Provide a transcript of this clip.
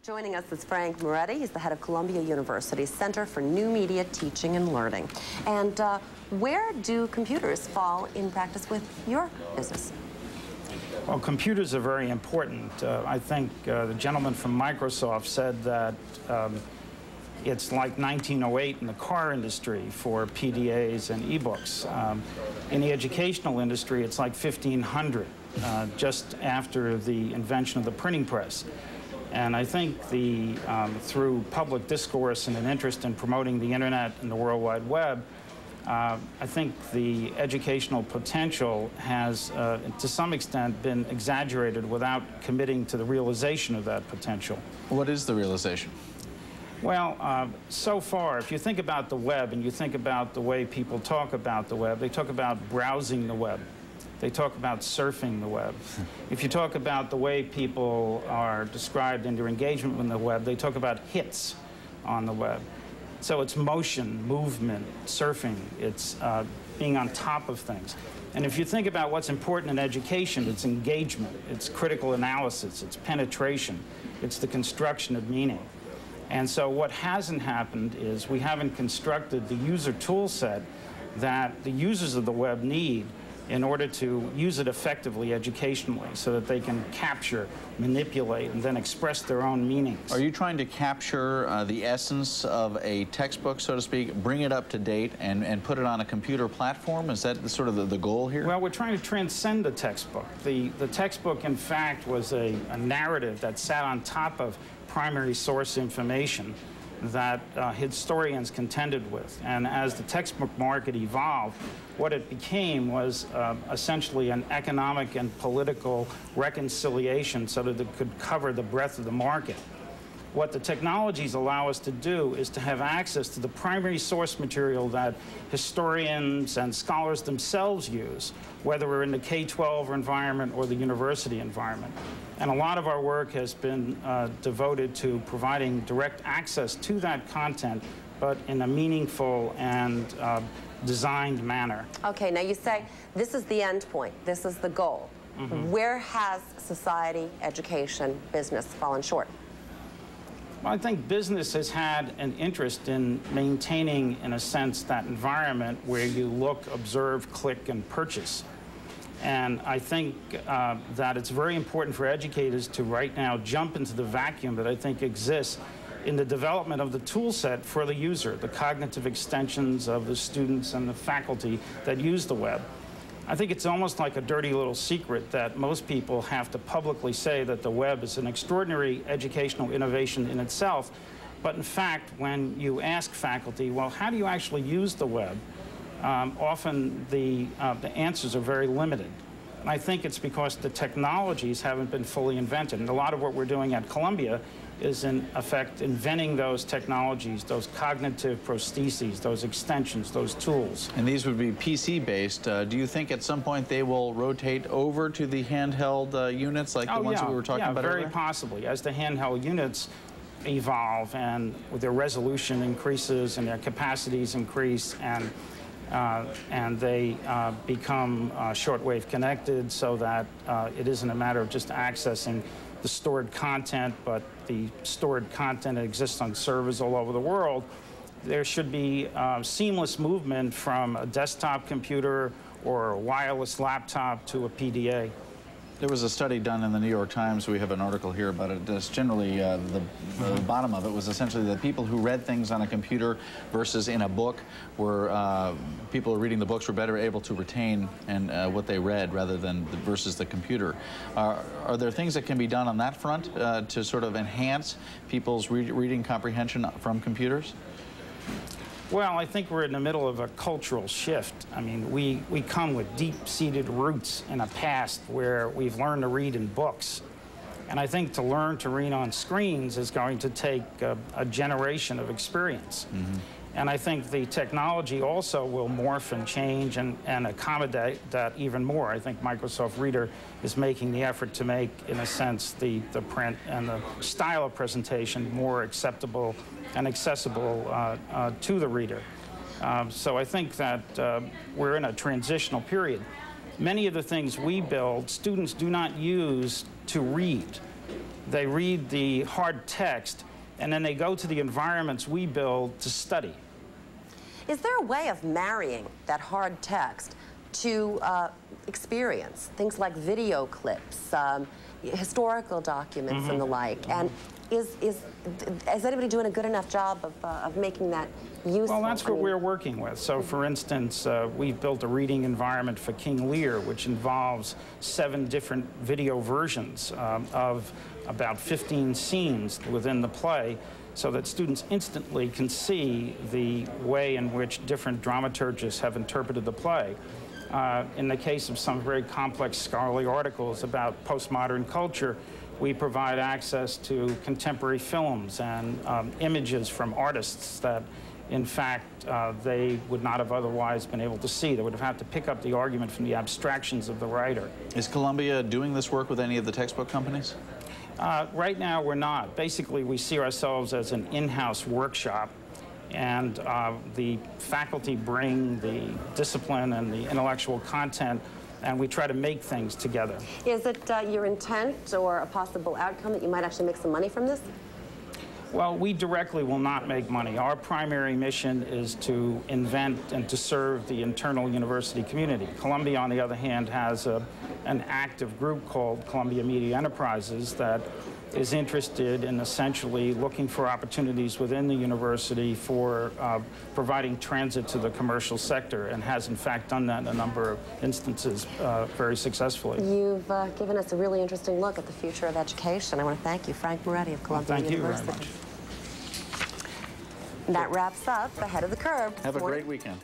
Joining us is Frank Moretti. He's the head of Columbia University's Center for New Media Teaching and Learning. And where do computers fall in practice with your business? Well, computers are very important. I think the gentleman from Microsoft said that it's like 1908 in the car industry for PDAs and e-books. In the educational industry, it's like 1500, just after the invention of the printing press. And I think through public discourse and an interest in promoting the internet and the World Wide Web, I think the educational potential has, to some extent, been exaggerated without committing to the realization of that potential. What is the realization? Well, so far, if you think about the web and you think about the way people talk about the web, they talk about browsing the web. They talk about surfing the web. If you talk about the way people are described in their engagement with the web, they talk about hits on the web. So it's motion, movement, surfing. It's being on top of things. And if you think about what's important in education, it's engagement, it's critical analysis, it's penetration, it's the construction of meaning. And so what hasn't happened is we haven't constructed the user tool set that the users of the web need in order to use it effectively educationally so that they can capture, manipulate, and then express their own meanings. Are you trying to capture the essence of a textbook, so to speak, bring it up to date and put it on a computer platform? Is that sort of the goal here? Well, we're trying to transcend the textbook. The textbook, in fact, was a narrative that sat on top of primary source information that historians contended with. And as the textbook market evolved, what it became was essentially an economic and political reconciliation so that it could cover the breadth of the market. What the technologies allow us to do is to have access to the primary source material that historians and scholars themselves use, whether we're in the K-12 environment or the university environment. And a lot of our work has been devoted to providing direct access to that content, but in a meaningful and designed manner. Okay, now you say this is the end point, this is the goal. Mm-hmm. Where has society, education, business fallen short? Well, I think business has had an interest in maintaining, in a sense, that environment where you look, observe, click, and purchase. And I think that it's very important for educators to right now jump into the vacuum that I think exists in the development of the tool set for the user, the cognitive extensions of the students and the faculty that use the web. I think it's almost like a dirty little secret that most people have to publicly say that the web is an extraordinary educational innovation in itself. But in fact, when you ask faculty, well, how do you actually use the web? Often the answers are very limited. And I think it's because the technologies haven't been fully invented. And a lot of what we're doing at Columbia is, in effect, inventing those technologies, those cognitive prostheses, those extensions, those tools. And these would be PC-based. Do you think at some point they will rotate over to the handheld units like the ones that we were talking about earlier? Very possibly. As the handheld units evolve and their resolution increases and their capacities increase and they become shortwave connected so that it isn't a matter of just accessing the stored content, but the stored content that exists on servers all over the world. There should be seamless movement from a desktop computer or a wireless laptop to a PDA. There was a study done in the New York Times. We have an article here about it. That's generally, the bottom of it was essentially that people who read things on a computer versus in a book were, people who are reading the books were better able to retain and what they read rather than versus the computer. Are there things that can be done on that front to sort of enhance people's reading comprehension from computers? Well, I think we're in the middle of a cultural shift. I mean, we come with deep-seated roots in a past where we've learned to read in books. And I think to learn to read on screens is going to take a generation of experience. Mm-hmm. And I think the technology also will morph and change and accommodate that even more. I think Microsoft Reader is making the effort to make, in a sense, the print and the style of presentation more acceptable and accessible to the reader. So I think that we're in a transitional period. Many of the things we build, students do not use to read. They read the hard text, and then they go to the environments we build to study. Is there a way of marrying that hard text to experience, things like video clips, historical documents and the like? And is anybody doing a good enough job of making that useful? Well, that's what we're working with. So, for instance, we've built a reading environment for King Lear, which involves 7 different video versions of about 15 scenes within the play, so that students instantly can see the way in which different dramaturgists have interpreted the play. In the case of some very complex scholarly articles about postmodern culture, we provide access to contemporary films and images from artists that, in fact, they would not have otherwise been able to see. They would have had to pick up the argument from the abstractions of the writer. Is Columbia doing this work with any of the textbook companies? Right now, we're not. Basically, we see ourselves as an in-house workshop, and the faculty bring the discipline and the intellectual content, and we try to make things together. Is it your intent or a possible outcome that you might actually make some money from this? Well, we directly will not make money. Our primary mission is to invent and to serve the internal university community. Columbia, on the other hand, has an active group called Columbia Media Enterprises that is interested in essentially looking for opportunities within the university for providing transit to the commercial sector, and has in fact done that in a number of instances very successfully. You've given us a really interesting look at the future of education. I want to thank you, Frank Moretti of Columbia University. Thank you very much. And that wraps up Ahead of the Curve. Have a great weekend.